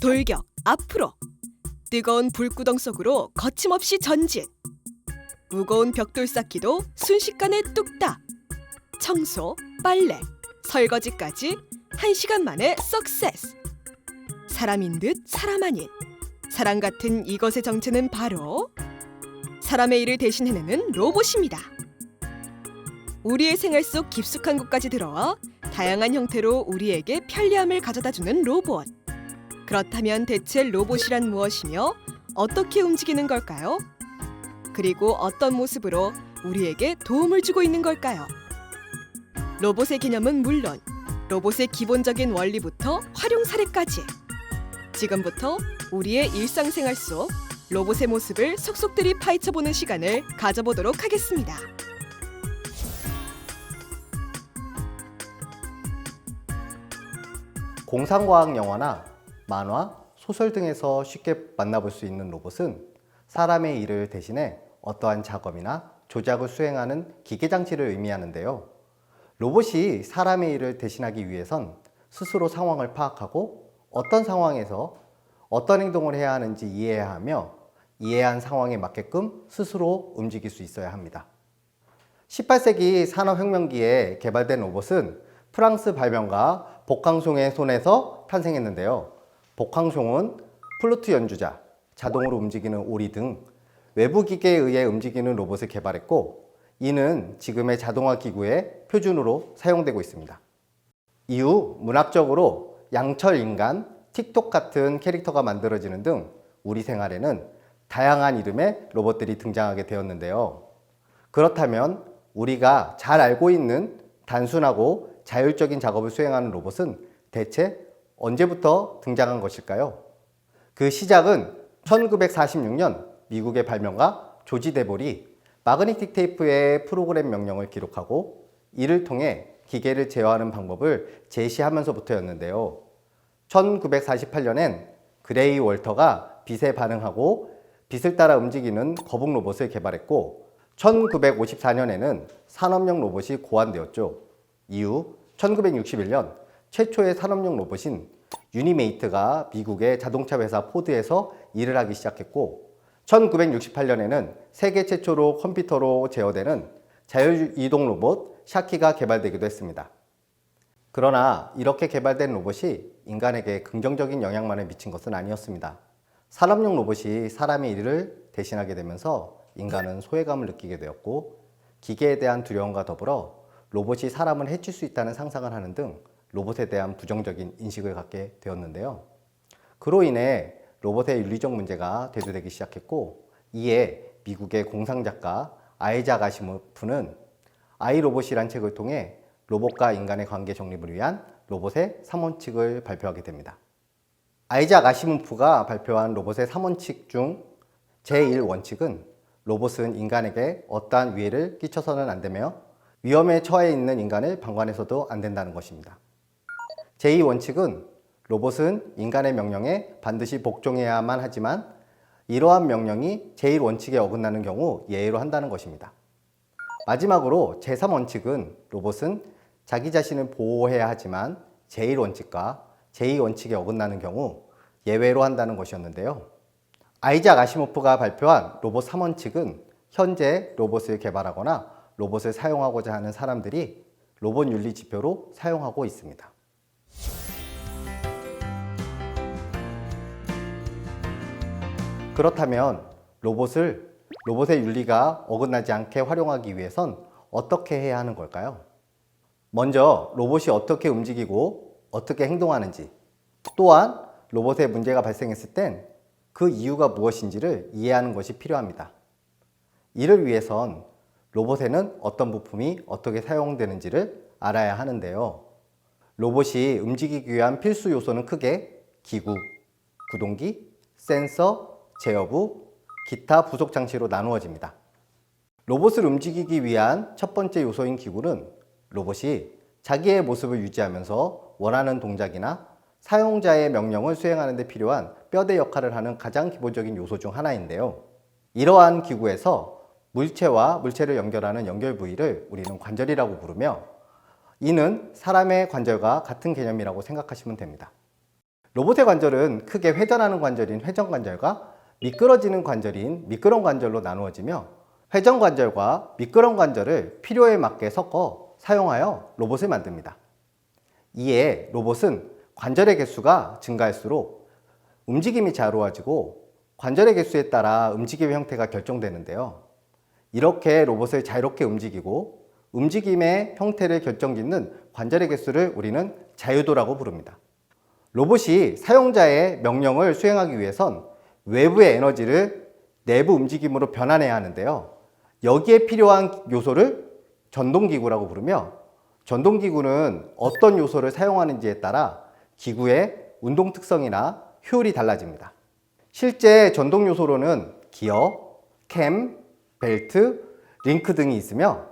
돌격 앞으로, 뜨거운 불구덩 속으로 거침없이 전진, 무거운 벽돌 쌓기도 순식간에 뚝딱, 청소, 빨래, 설거지까지 1시간 만에 석세스. 사람인 듯 사람 아닌, 사람 같은 이것의 정체는 바로 사람의 일을 대신 해내는 로봇입니다. 우리의 생활 속 깊숙한 곳까지 들어와 다양한 형태로 우리에게 편리함을 가져다주는 로봇. 그렇다면 대체 로봇이란 무엇이며 어떻게 움직이는 걸까요? 그리고 어떤 모습으로 우리에게 도움을 주고 있는 걸까요? 로봇의 개념은 물론 로봇의 기본적인 원리부터 활용 사례까지, 지금부터 우리의 일상생활 속 로봇의 모습을 속속들이 파헤쳐보는 시간을 가져보도록 하겠습니다. 공상과학 영화나 만화, 소설 등에서 쉽게 만나볼 수 있는 로봇은 사람의 일을 대신해 어떠한 작업이나 조작을 수행하는 기계장치를 의미하는데요. 로봇이 사람의 일을 대신하기 위해선 스스로 상황을 파악하고 어떤 상황에서 어떤 행동을 해야 하는지 이해해야 하며 이해한 상황에 맞게끔 스스로 움직일 수 있어야 합니다. 18세기 산업혁명기에 개발된 로봇은 프랑스 발명가 복캉송의 손에서 탄생했는데요. 복캉송은 플루트 연주자, 자동으로 움직이는 오리 등 외부 기계에 의해 움직이는 로봇을 개발했고, 이는 지금의 자동화 기구의 표준으로 사용되고 있습니다. 이후 문학적으로 양철 인간, 틱톡 같은 캐릭터가 만들어지는 등 우리 생활에는 다양한 이름의 로봇들이 등장하게 되었는데요. 그렇다면 우리가 잘 알고 있는 단순하고 자율적인 작업을 수행하는 로봇은 대체 언제부터 등장한 것일까요? 그 시작은 1946년 미국의 발명가 조지 데볼이 마그네틱 테이프의 프로그램 명령을 기록하고 이를 통해 기계를 제어하는 방법을 제시하면서부터였는데요. 1948년엔 그레이 월터가 빛에 반응하고 빛을 따라 움직이는 거북 로봇을 개발했고, 1954년에는 산업용 로봇이 고안되었죠. 이후 1961년 최초의 산업용 로봇인 유니메이트가 미국의 자동차 회사 포드에서 일을 하기 시작했고, 1968년에는 세계 최초로 컴퓨터로 제어되는 자율이동 로봇 샤키가 개발되기도 했습니다. 그러나 이렇게 개발된 로봇이 인간에게 긍정적인 영향만을 미친 것은 아니었습니다. 산업용 로봇이 사람의 일을 대신하게 되면서 인간은 소외감을 느끼게 되었고, 기계에 대한 두려움과 더불어 로봇이 사람을 해칠 수 있다는 상상을 하는 등 로봇에 대한 부정적인 인식을 갖게 되었는데요. 그로 인해 로봇의 윤리적 문제가 대두되기 시작했고, 이에 미국의 공상작가 아이작 아시모프는 아이로봇이란 책을 통해 로봇과 인간의 관계 정립을 위한 로봇의 3원칙을 발표하게 됩니다. 아이작 아시모프가 발표한 로봇의 3원칙 중 제1원칙은 로봇은 인간에게 어떠한 위해를 끼쳐서는 안 되며 위험에 처해 있는 인간을 방관해서도 안 된다는 것입니다. 제2원칙은 로봇은 인간의 명령에 반드시 복종해야만 하지만 이러한 명령이 제1원칙에 어긋나는 경우 예외로 한다는 것입니다. 마지막으로 제3원칙은 로봇은 자기 자신을 보호해야 하지만 제1원칙과 제2원칙에 어긋나는 경우 예외로 한다는 것이었는데요. 아이작 아시모프가 발표한 로봇 3원칙은 현재 로봇을 개발하거나 로봇을 사용하고자 하는 사람들이 로봇 윤리 지표로 사용하고 있습니다. 그렇다면 로봇의 윤리가 어긋나지 않게 활용하기 위해선 어떻게 해야 하는 걸까요? 먼저 로봇이 어떻게 움직이고 어떻게 행동하는지, 또한 로봇에 문제가 발생했을 땐 그 이유가 무엇인지를 이해하는 것이 필요합니다. 이를 위해선 로봇에는 어떤 부품이 어떻게 사용되는지를 알아야 하는데요. 로봇이 움직이기 위한 필수 요소는 크게 기구, 구동기, 센서, 제어부, 기타 부속 장치로 나누어집니다. 로봇을 움직이기 위한 첫 번째 요소인 기구는 로봇이 자기의 모습을 유지하면서 원하는 동작이나 사용자의 명령을 수행하는 데 필요한 뼈대 역할을 하는 가장 기본적인 요소 중 하나인데요. 이러한 기구에서 물체와 물체를 연결하는 연결 부위를 우리는 관절이라고 부르며, 이는 사람의 관절과 같은 개념이라고 생각하시면 됩니다. 로봇의 관절은 크게 회전하는 관절인 회전관절과 미끄러지는 관절인 미끄럼관절로 나누어지며 회전관절과 미끄럼관절을 필요에 맞게 섞어 사용하여 로봇을 만듭니다. 이에 로봇은 관절의 개수가 증가할수록 움직임이 자유로워지고 관절의 개수에 따라 움직임의 형태가 결정되는데요. 이렇게 로봇을 자유롭게 움직이고 움직임의 형태를 결정짓는 관절의 개수를 우리는 자유도라고 부릅니다. 로봇이 사용자의 명령을 수행하기 위해선 외부의 에너지를 내부 움직임으로 변환해야 하는데요. 여기에 필요한 요소를 전동기구라고 부르며 전동기구는 어떤 요소를 사용하는지에 따라 기구의 운동 특성이나 효율이 달라집니다. 실제 전동 요소로는 기어, 캠, 벨트, 링크 등이 있으며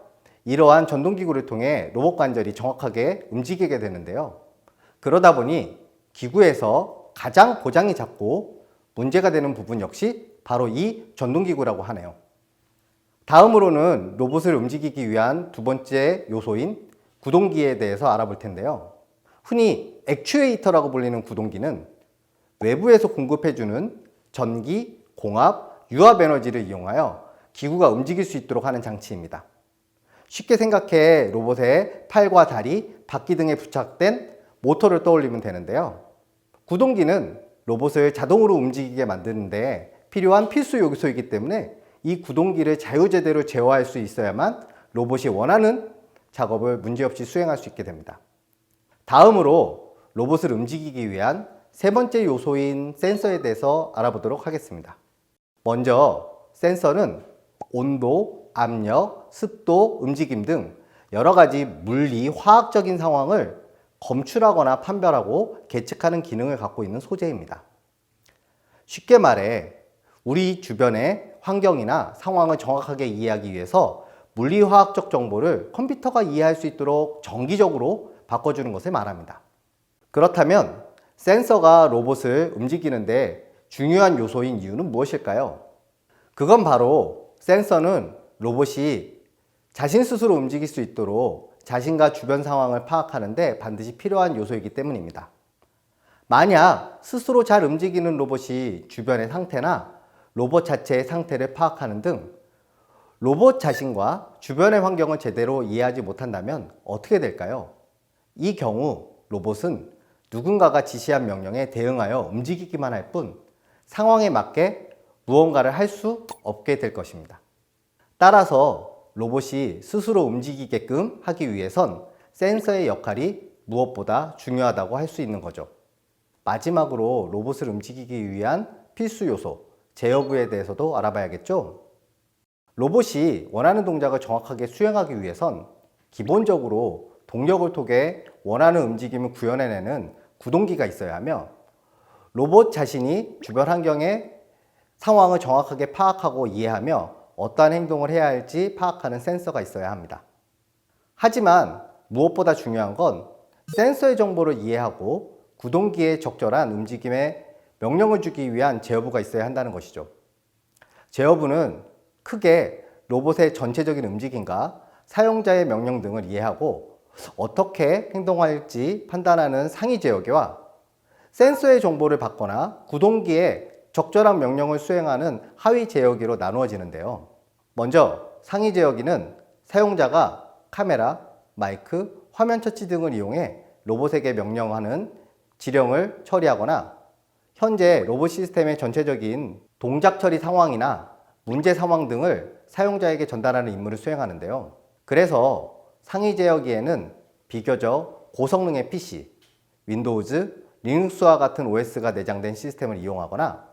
이러한 전동기구를 통해 로봇 관절이 정확하게 움직이게 되는데요. 그러다 보니 기구에서 가장 고장이 잦고 문제가 되는 부분 역시 바로 이 전동기구라고 하네요. 다음으로는 로봇을 움직이기 위한 두 번째 요소인 구동기에 대해서 알아볼 텐데요. 흔히 액추에이터라고 불리는 구동기는 외부에서 공급해주는 전기, 공압, 유압 에너지를 이용하여 기구가 움직일 수 있도록 하는 장치입니다. 쉽게 생각해 로봇의 팔과 다리, 바퀴 등에 부착된 모터를 떠올리면 되는데요. 구동기는 로봇을 자동으로 움직이게 만드는데 필요한 필수 요소이기 때문에 이 구동기를 자유제대로 제어할 수 있어야만 로봇이 원하는 작업을 문제없이 수행할 수 있게 됩니다. 다음으로 로봇을 움직이기 위한 세 번째 요소인 센서에 대해서 알아보도록 하겠습니다. 먼저 센서는 온도, 압력, 습도, 움직임 등 여러 가지 물리, 화학적인 상황을 검출하거나 판별하고 계측하는 기능을 갖고 있는 소재입니다. 쉽게 말해 우리 주변의 환경이나 상황을 정확하게 이해하기 위해서 물리화학적 정보를 컴퓨터가 이해할 수 있도록 정기적으로 바꿔주는 것을 말합니다. 그렇다면 센서가 로봇을 움직이는데 중요한 요소인 이유는 무엇일까요? 그건 바로 센서는 로봇이 자신 스스로 움직일 수 있도록 자신과 주변 상황을 파악하는데 반드시 필요한 요소이기 때문입니다. 만약 스스로 잘 움직이는 로봇이 주변의 상태나 로봇 자체의 상태를 파악하는 등 로봇 자신과 주변의 환경을 제대로 이해하지 못한다면 어떻게 될까요? 이 경우 로봇은 누군가가 지시한 명령에 대응하여 움직이기만 할 뿐 상황에 맞게 무언가를 할 수 없게 될 것입니다. 따라서 로봇이 스스로 움직이게끔 하기 위해선 센서의 역할이 무엇보다 중요하다고 할 수 있는 거죠. 마지막으로 로봇을 움직이기 위한 필수 요소, 제어부에 대해서도 알아봐야겠죠? 로봇이 원하는 동작을 정확하게 수행하기 위해선 기본적으로 동력을 통해 원하는 움직임을 구현해내는 구동기가 있어야 하며 로봇 자신이 주변 환경의 상황을 정확하게 파악하고 이해하며 어떠한 행동을 해야 할지 파악하는 센서가 있어야 합니다. 하지만 무엇보다 중요한 건 센서의 정보를 이해하고 구동기에 적절한 움직임에 명령을 주기 위한 제어부가 있어야 한다는 것이죠. 제어부는 크게 로봇의 전체적인 움직임과 사용자의 명령 등을 이해하고 어떻게 행동할지 판단하는 상위 제어기와 센서의 정보를 받거나 구동기에 적절한 명령을 수행하는 하위 제어기로 나누어지는데요. 먼저 상위 제어기는 사용자가 카메라, 마이크, 화면 처치 등을 이용해 로봇에게 명령하는 지령을 처리하거나 현재 로봇 시스템의 전체적인 동작 처리 상황이나 문제 상황 등을 사용자에게 전달하는 임무를 수행하는데요. 그래서 상위 제어기에는 비교적 고성능의 PC, 윈도우즈, 리눅스와 같은 OS가 내장된 시스템을 이용하거나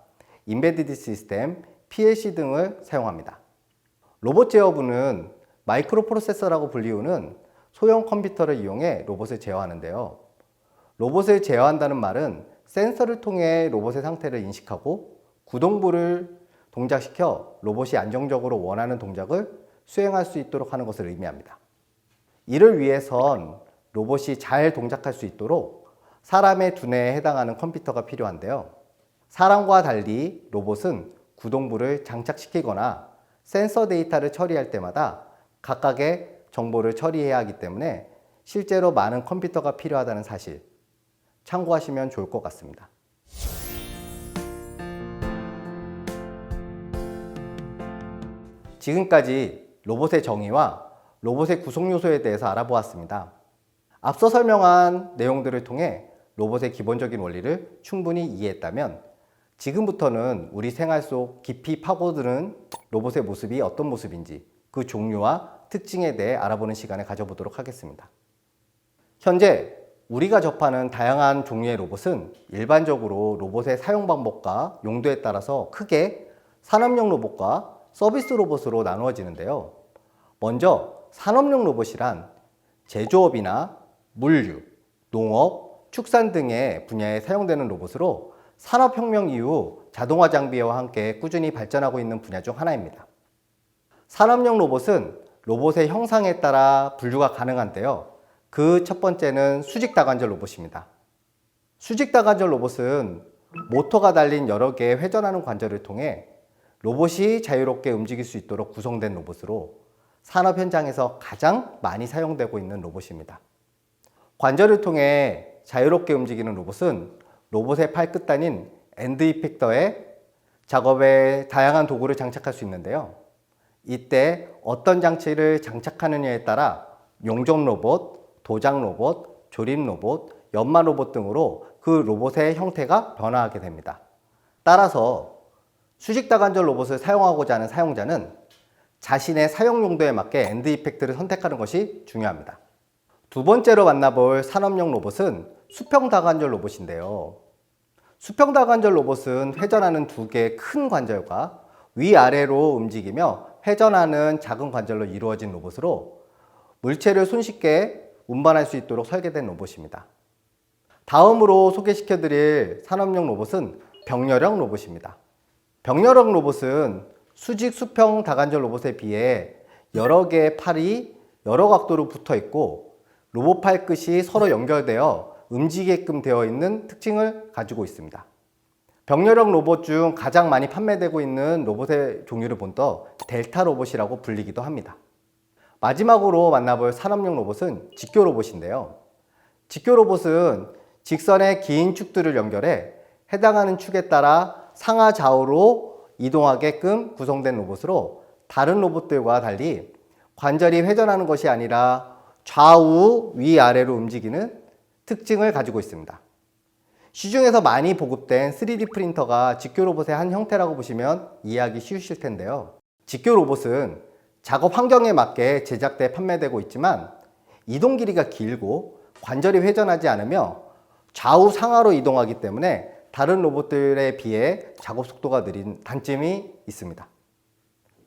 임베디드 시스템, PLC 등을 사용합니다. 로봇 제어부는 마이크로 프로세서라고 불리우는 소형 컴퓨터를 이용해 로봇을 제어하는데요. 로봇을 제어한다는 말은 센서를 통해 로봇의 상태를 인식하고 구동부를 동작시켜 로봇이 안정적으로 원하는 동작을 수행할 수 있도록 하는 것을 의미합니다. 이를 위해선 로봇이 잘 동작할 수 있도록 사람의 두뇌에 해당하는 컴퓨터가 필요한데요. 사람과 달리 로봇은 구동부를 장착시키거나 센서 데이터를 처리할 때마다 각각의 정보를 처리해야 하기 때문에 실제로 많은 컴퓨터가 필요하다는 사실 참고하시면 좋을 것 같습니다. 지금까지 로봇의 정의와 로봇의 구성 요소에 대해서 알아보았습니다. 앞서 설명한 내용들을 통해 로봇의 기본적인 원리를 충분히 이해했다면 지금부터는 우리 생활 속 깊이 파고드는 로봇의 모습이 어떤 모습인지 그 종류와 특징에 대해 알아보는 시간을 가져보도록 하겠습니다. 현재 우리가 접하는 다양한 종류의 로봇은 일반적으로 로봇의 사용 방법과 용도에 따라서 크게 산업용 로봇과 서비스 로봇으로 나누어지는데요. 먼저 산업용 로봇이란 제조업이나 물류, 농업, 축산 등의 분야에 사용되는 로봇으로 산업혁명 이후 자동화 장비와 함께 꾸준히 발전하고 있는 분야 중 하나입니다. 산업용 로봇은 로봇의 형상에 따라 분류가 가능한데요. 그 첫 번째는 수직 다관절 로봇입니다. 수직 다관절 로봇은 모터가 달린 여러 개의 회전하는 관절을 통해 로봇이 자유롭게 움직일 수 있도록 구성된 로봇으로 산업 현장에서 가장 많이 사용되고 있는 로봇입니다. 관절을 통해 자유롭게 움직이는 로봇은 로봇의 팔끝단인 엔드 이펙터에 작업에 다양한 도구를 장착할 수 있는데요. 이때 어떤 장치를 장착하느냐에 따라 용접 로봇, 도장 로봇, 조립 로봇, 연마 로봇 등으로 그 로봇의 형태가 변화하게 됩니다. 따라서 수직 다관절 로봇을 사용하고자 하는 사용자는 자신의 사용 용도에 맞게 엔드 이펙트를 선택하는 것이 중요합니다. 두 번째로 만나볼 산업용 로봇은 수평 다관절 로봇인데요. 수평 다관절 로봇은 회전하는 두 개의 큰 관절과 위아래로 움직이며 회전하는 작은 관절로 이루어진 로봇으로 물체를 손쉽게 운반할 수 있도록 설계된 로봇입니다. 다음으로 소개시켜드릴 산업용 로봇은 병렬형 로봇입니다. 병렬형 로봇은 수직 수평 다관절 로봇에 비해 여러 개의 팔이 여러 각도로 붙어 있고 로봇 팔끝이 서로 연결되어 움직이게끔 되어 있는 특징을 가지고 있습니다. 병렬형 로봇 중 가장 많이 판매되고 있는 로봇의 종류를 본떠 델타 로봇이라고 불리기도 합니다. 마지막으로 만나볼 산업용 로봇은 직교 로봇인데요. 직교 로봇은 직선의 긴 축들을 연결해 해당하는 축에 따라 상하 좌우로 이동하게끔 구성된 로봇으로 다른 로봇들과 달리 관절이 회전하는 것이 아니라 좌우 위아래로 움직이는 특징을 가지고 있습니다. 시중에서 많이 보급된 3D 프린터가 직교 로봇의 한 형태라고 보시면 이해하기 쉬우실 텐데요. 직교 로봇은 작업 환경에 맞게 제작돼 판매되고 있지만 이동 길이가 길고 관절이 회전하지 않으며 좌우 상하로 이동하기 때문에 다른 로봇들에 비해 작업 속도가 느린 단점이 있습니다.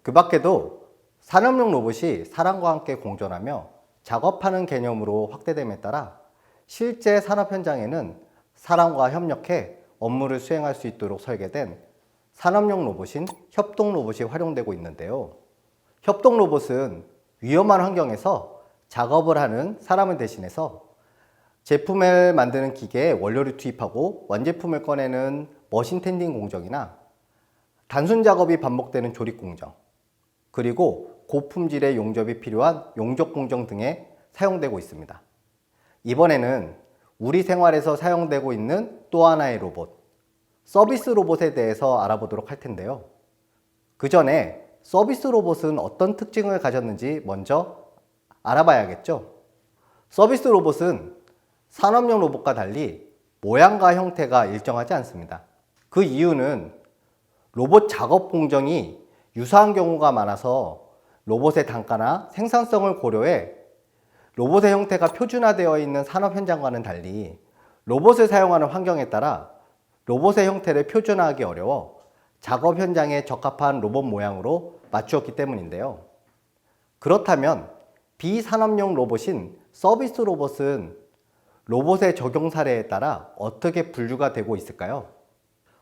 그 밖에도 산업용 로봇이 사람과 함께 공존하며 작업하는 개념으로 확대됨에 따라 실제 산업 현장에는 사람과 협력해 업무를 수행할 수 있도록 설계된 산업용 로봇인 협동 로봇이 활용되고 있는데요. 협동 로봇은 위험한 환경에서 작업을 하는 사람을 대신해서 제품을 만드는 기계에 원료를 투입하고 완제품을 꺼내는 머신 텐딩 공정이나 단순 작업이 반복되는 조립 공정, 그리고 고품질의 용접이 필요한 용접 공정 등에 사용되고 있습니다. 이번에는 우리 생활에서 사용되고 있는 또 하나의 로봇, 서비스 로봇에 대해서 알아보도록 할 텐데요. 그 전에 서비스 로봇은 어떤 특징을 가졌는지 먼저 알아봐야겠죠. 서비스 로봇은 산업용 로봇과 달리 모양과 형태가 일정하지 않습니다. 그 이유는 로봇 작업 공정이 유사한 경우가 많아서 로봇의 단가나 생산성을 고려해 로봇의 형태가 표준화되어 있는 산업 현장과는 달리 로봇을 사용하는 환경에 따라 로봇의 형태를 표준화하기 어려워 작업 현장에 적합한 로봇 모양으로 맞추었기 때문인데요. 그렇다면 비산업용 로봇인 서비스 로봇은 로봇의 적용 사례에 따라 어떻게 분류가 되고 있을까요?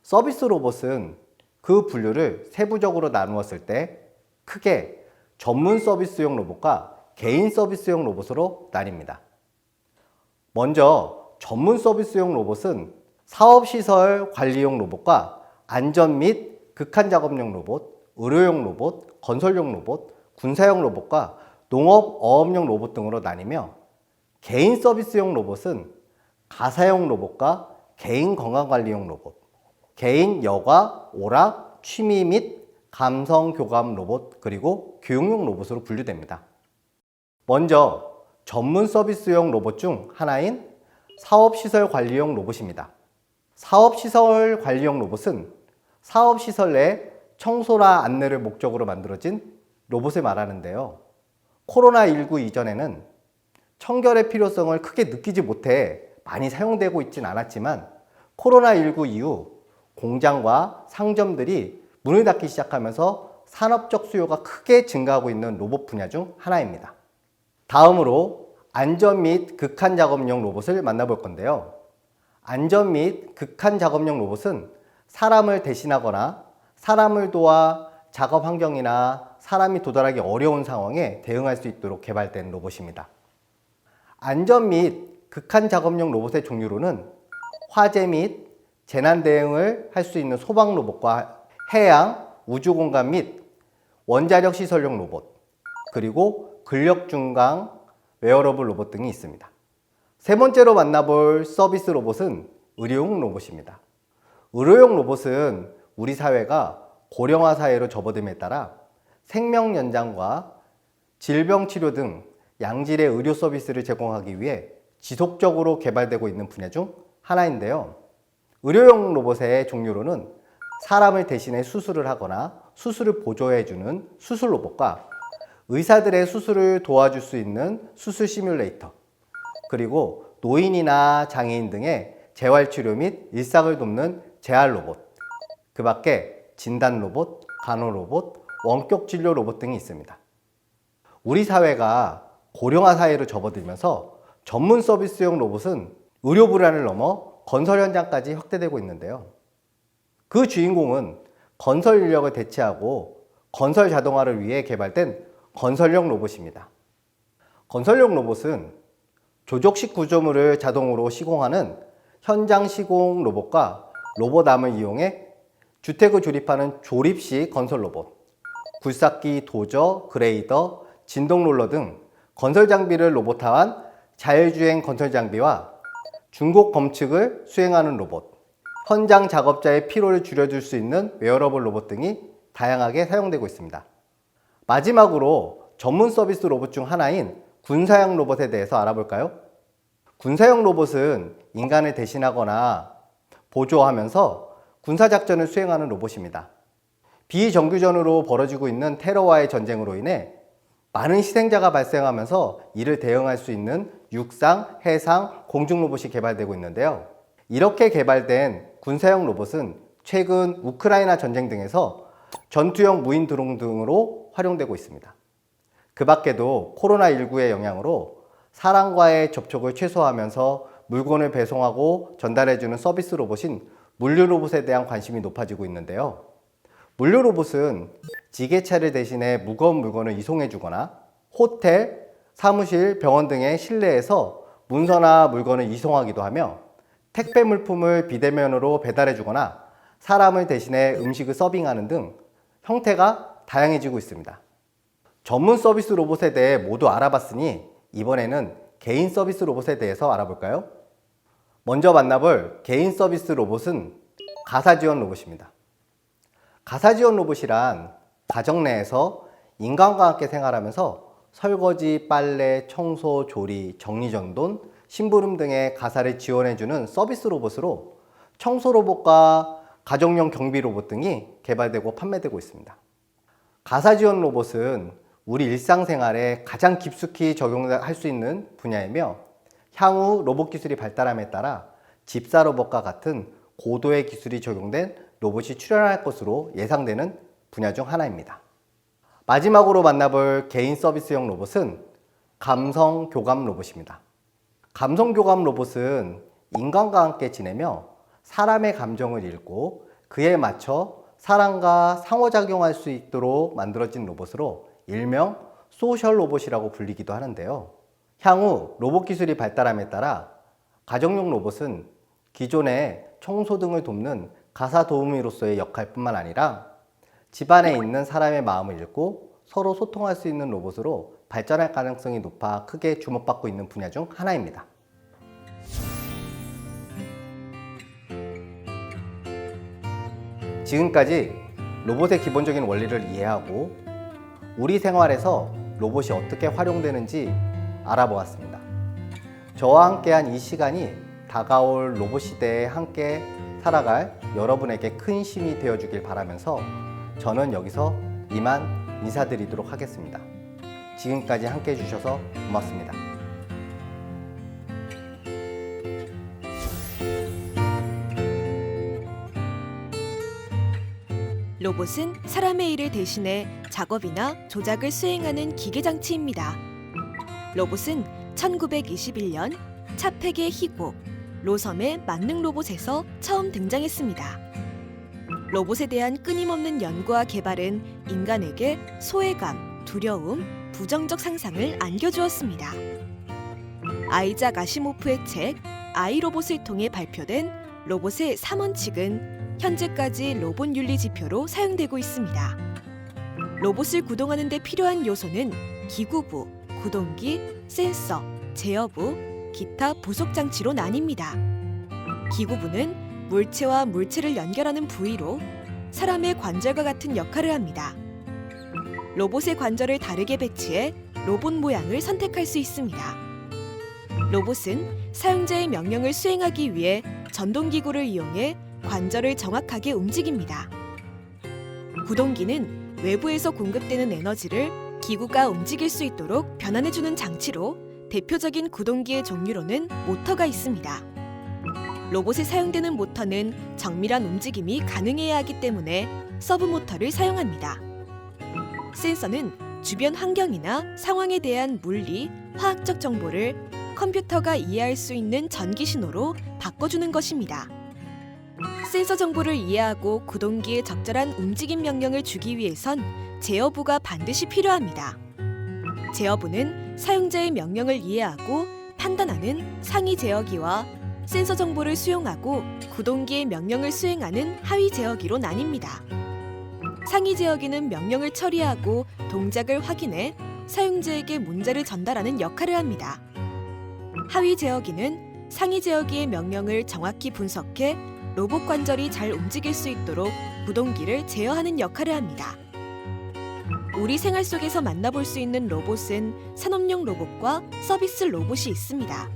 서비스 로봇은 그 분류를 세부적으로 나누었을 때 크게 전문 서비스용 로봇과 개인 서비스용 로봇으로 나뉩니다. 먼저 전문 서비스용 로봇은 사업시설 관리용 로봇과 안전 및 극한 작업용 로봇, 의료용 로봇, 건설용 로봇, 군사용 로봇과 농업, 어업용 로봇 등으로 나뉘며 개인 서비스용 로봇은 가사용 로봇과 개인 건강관리용 로봇, 개인 여가, 오락, 취미 및 감성 교감 로봇, 그리고 교육용 로봇으로 분류됩니다. 먼저 전문 서비스용 로봇 중 하나인 사업시설 관리용 로봇입니다. 사업시설 관리용 로봇은 사업시설 내 청소나 안내를 목적으로 만들어진 로봇을 말하는데요. 코로나19 이전에는 청결의 필요성을 크게 느끼지 못해 많이 사용되고 있진 않았지만 코로나19 이후 공장과 상점들이 문을 닫기 시작하면서 산업적 수요가 크게 증가하고 있는 로봇 분야 중 하나입니다. 다음으로 안전 및 극한 작업용 로봇을 만나볼 건데요. 안전 및 극한 작업용 로봇은 사람을 대신하거나 사람을 도와 작업 환경이나 사람이 도달하기 어려운 상황에 대응할 수 있도록 개발된 로봇입니다. 안전 및 극한 작업용 로봇의 종류로는 화재 및 재난 대응을 할 수 있는 소방 로봇과 해양, 우주공간 및 원자력 시설용 로봇, 그리고 근력 중강 웨어러블 로봇 등이 있습니다. 세 번째로 만나볼 서비스 로봇은 의료용 로봇입니다. 의료용 로봇은 우리 사회가 고령화 사회로 접어듦에 따라 생명 연장과 질병 치료 등 양질의 의료 서비스를 제공하기 위해 지속적으로 개발되고 있는 분야 중 하나인데요. 의료용 로봇의 종류로는 사람을 대신해 수술을 하거나 수술을 보조해주는 수술 로봇과 의사들의 수술을 도와줄 수 있는 수술 시뮬레이터, 그리고 노인이나 장애인 등의 재활치료 및 일상을 돕는 재활 로봇, 그 밖에 진단 로봇, 간호 로봇, 원격 진료 로봇 등이 있습니다. 우리 사회가 고령화 사회로 접어들면서 전문 서비스용 로봇은 의료 분야를 넘어 건설 현장까지 확대되고 있는데요. 그 주인공은 건설 인력을 대체하고 건설 자동화를 위해 개발된 건설용 로봇입니다. 건설용 로봇은 조적식 구조물을 자동으로 시공하는 현장 시공 로봇과 로봇암을 이용해 주택을 조립하는 조립식 건설 로봇, 굴삭기, 도저, 그레이더, 진동 롤러 등 건설 장비를 로봇화한 자율주행 건설 장비와 중곡 검측을 수행하는 로봇, 현장 작업자의 피로를 줄여줄 수 있는 웨어러블 로봇 등이 다양하게 사용되고 있습니다. 마지막으로 전문 서비스 로봇 중 하나인 군사용 로봇에 대해서 알아볼까요? 군사용 로봇은 인간을 대신하거나 보조하면서 군사작전을 수행하는 로봇입니다. 비정규전으로 벌어지고 있는 테러와의 전쟁으로 인해 많은 희생자가 발생하면서 이를 대응할 수 있는 육상, 해상, 공중 로봇이 개발되고 있는데요. 이렇게 개발된 군사용 로봇은 최근 우크라이나 전쟁 등에서 전투용 무인 드론 등으로 활용되고 있습니다. 그 밖에도 코로나19의 영향으로 사람과의 접촉을 최소화하면서 물건을 배송하고 전달해주는 서비스 로봇인 물류 로봇에 대한 관심이 높아지고 있는데요. 물류 로봇은 지게차를 대신해 무거운 물건을 이송해주거나 호텔, 사무실, 병원 등의 실내에서 문서나 물건을 이송하기도 하며 택배 물품을 비대면으로 배달해주거나 사람을 대신해 음식을 서빙하는 등 형태가 다양해지고 있습니다. 전문 서비스 로봇에 대해 모두 알아봤으니 이번에는 개인 서비스 로봇에 대해서 알아볼까요? 먼저 만나볼 개인 서비스 로봇은 가사지원 로봇입니다. 가사지원 로봇이란 가정 내에서 인간과 함께 생활하면서 설거지, 빨래, 청소, 조리, 정리정돈, 심부름 등의 가사를 지원해주는 서비스 로봇으로 청소 로봇과 가정용 경비 로봇 등이 개발되고 판매되고 있습니다. 가사지원 로봇은 우리 일상생활에 가장 깊숙이 적용할 수 있는 분야이며 향후 로봇 기술이 발달함에 따라 집사 로봇과 같은 고도의 기술이 적용된 로봇이 출현할 것으로 예상되는 분야 중 하나입니다. 마지막으로 만나볼 개인 서비스용 로봇은 감성 교감 로봇입니다. 감성 교감 로봇은 인간과 함께 지내며 사람의 감정을 읽고 그에 맞춰 사람과 상호작용할 수 있도록 만들어진 로봇으로 일명 소셜 로봇이라고 불리기도 하는데요. 향후 로봇 기술이 발달함에 따라 가정용 로봇은 기존의 청소 등을 돕는 가사 도우미로서의 역할뿐만 아니라 집안에 있는 사람의 마음을 읽고 서로 소통할 수 있는 로봇으로 발전할 가능성이 높아 크게 주목받고 있는 분야 중 하나입니다. 지금까지 로봇의 기본적인 원리를 이해하고 우리 생활에서 로봇이 어떻게 활용되는지 알아보았습니다. 저와 함께한 이 시간이 다가올 로봇 시대에 함께 살아갈 여러분에게 큰 힘이 되어주길 바라면서 저는 여기서 이만 인사드리도록 하겠습니다. 지금까지 함께 해주셔서 고맙습니다. 로봇은 사람의 일을 대신해 작업이나 조작을 수행하는 기계장치입니다. 로봇은 1921년 차팩의 희곡, 로섬의 만능 로봇에서 처음 등장했습니다. 로봇에 대한 끊임없는 연구와 개발은 인간에게 소외감, 두려움, 부정적 상상을 안겨주었습니다. 아이작 아시모프의 책 아이로봇을 통해 발표된 로봇의 3원칙은 현재까지 로봇 윤리 지표로 사용되고 있습니다. 로봇을 구동하는 데 필요한 요소는 기구부, 구동기, 센서, 제어부, 기타 부속 장치로 나뉩니다. 기구부는 물체와 물체를 연결하는 부위로 사람의 관절과 같은 역할을 합니다. 로봇의 관절을 다르게 배치해 로봇 모양을 선택할 수 있습니다. 로봇은 사용자의 명령을 수행하기 위해 전동기구를 이용해 관절을 정확하게 움직입니다. 구동기는 외부에서 공급되는 에너지를 기구가 움직일 수 있도록 변환해주는 장치로 대표적인 구동기의 종류로는 모터가 있습니다. 로봇에 사용되는 모터는 정밀한 움직임이 가능해야 하기 때문에 서브모터를 사용합니다. 센서는 주변 환경이나 상황에 대한 물리, 화학적 정보를 컴퓨터가 이해할 수 있는 전기 신호로 바꿔주는 것입니다. 센서 정보를 이해하고 구동기에 적절한 움직임 명령을 주기 위해선 제어부가 반드시 필요합니다. 제어부는 사용자의 명령을 이해하고 판단하는 상위 제어기와 센서 정보를 수용하고 구동기의 명령을 수행하는 하위 제어기로 나뉩니다. 상위 제어기는 명령을 처리하고 동작을 확인해 사용자에게 문제를 전달하는 역할을 합니다. 하위 제어기는 상위 제어기의 명령을 정확히 분석해 로봇 관절이 잘 움직일 수 있도록 구동기를 제어하는 역할을 합니다. 우리 생활 속에서 만나볼 수 있는 로봇은 산업용 로봇과 서비스 로봇이 있습니다.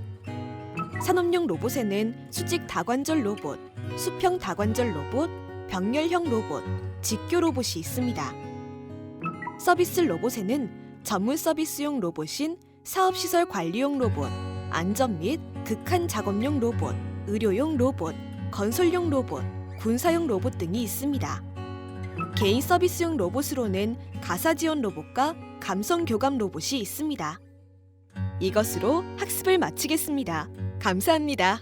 산업용 로봇에는 수직 다관절 로봇, 수평 다관절 로봇, 병렬형 로봇, 직교 로봇이 있습니다. 서비스 로봇에는 전문 서비스용 로봇인 사업시설 관리용 로봇, 안전 및 극한 작업용 로봇, 의료용 로봇, 건설용 로봇, 군사용 로봇 등이 있습니다. 개인 서비스용 로봇으로는 가사 지원 로봇과 감성 교감 로봇이 있습니다. 이것으로 학습을 마치겠습니다. 감사합니다.